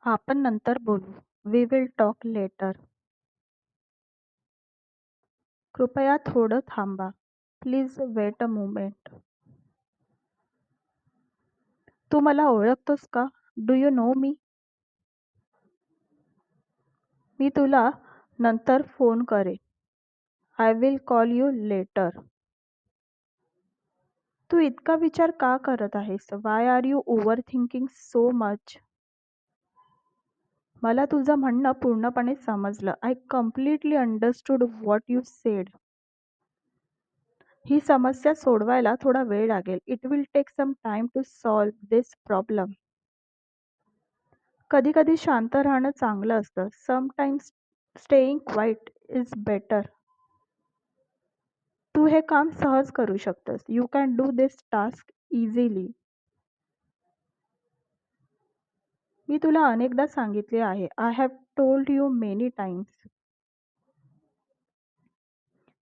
आपण नंतर बोलू. We will talk later. कृपया थोडं थांबा. Please wait a moment. तू मला ओळखतोस का? Do you know me? मी तुला नंतर फोन करेन. I will call you later. तू इतका विचार का करत आहेस? Why are you overthinking so much? मला तुझं म्हणणं पूर्णपणे समजलं. I completely understood what you said. ही समस्या सोडवायला थोडा वेळ लागेल. It will take some time to solve this problem. कधी कधी शांत राहणं चांगलं असतं. Sometimes staying quiet is better. तू हे काम सहज करू शकतोस. You can do this task easily. मी तुला अनेकदा सांगितले आहे. I have told you many times.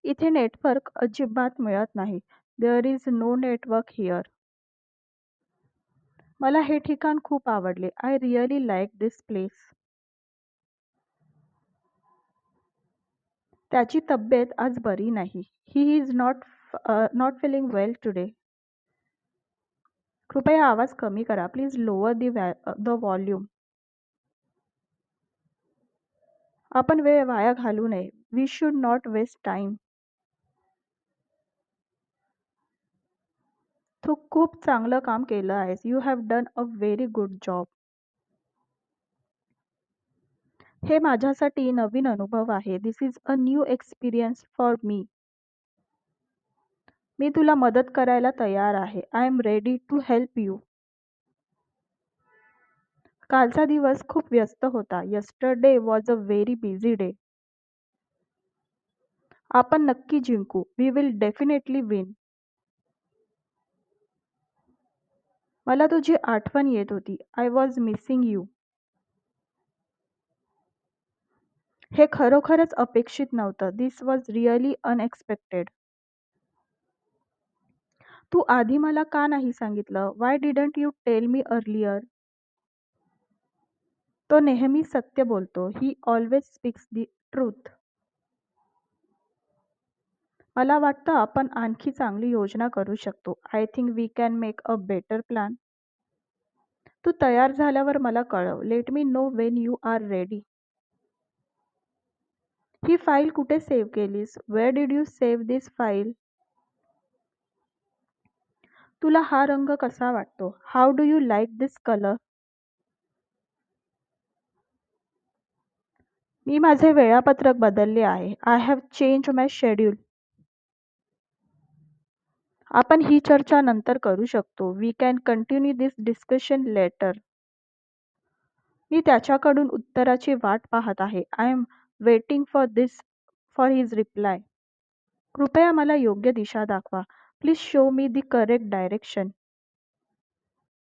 इथे नेटवर्क अजिबात मिळत नाही. There is no network here. मला हे ठिकाण खूप आवडले. I really like this place. त्याची तब्येत आज बरी नाही. He is not feeling well today. कृपया आवाज कमी करा. Please lower the volume. आपण वेळ वाया घालू नये. We should not waste time. तू खूप चांगलं काम केलं आहेस. You have done a very good job. हे माझ्यासाठी नवीन अनुभव आहे. This is a new experience for me. मी तुला मदत करायला तयार आहे. I am ready to help you. कालचा दिवस खूप व्यस्त होता. Yesterday was a very busy day. आपण नक्की जिंकू. We will definitely win. मला तुझी आठवण येत होती. I was missing you. हे खरोखरच अपेक्षित नव्हतं. This was really unexpected. तू आधी मला का नाही सांगितलं? Why didn't you tell me earlier? तो नेहमी सत्य बोलतो. He always speaks the truth. मला वाटतं आपण आणखी चांगली योजना करू शकतो. I think we can make a better plan. तू तयार झाल्यावर मला कळव. Let me know when you are ready. ही फाईल कुठे सेव्ह केलीस? Wear did you save this file? तुला हा रंग कसा वाटतो? How do you like this colour? मी माझे वेळापत्रक बदलले आहे. I have change my schedule. आपण ही चर्चा नंतर करू शकतो. We can continue this discussion later. मी त्याच्याकडून उत्तराची वाट पाहत आहे. I am waiting for his reply. कृपया मला योग्य दिशा दाखवा. Please show me the correct direction.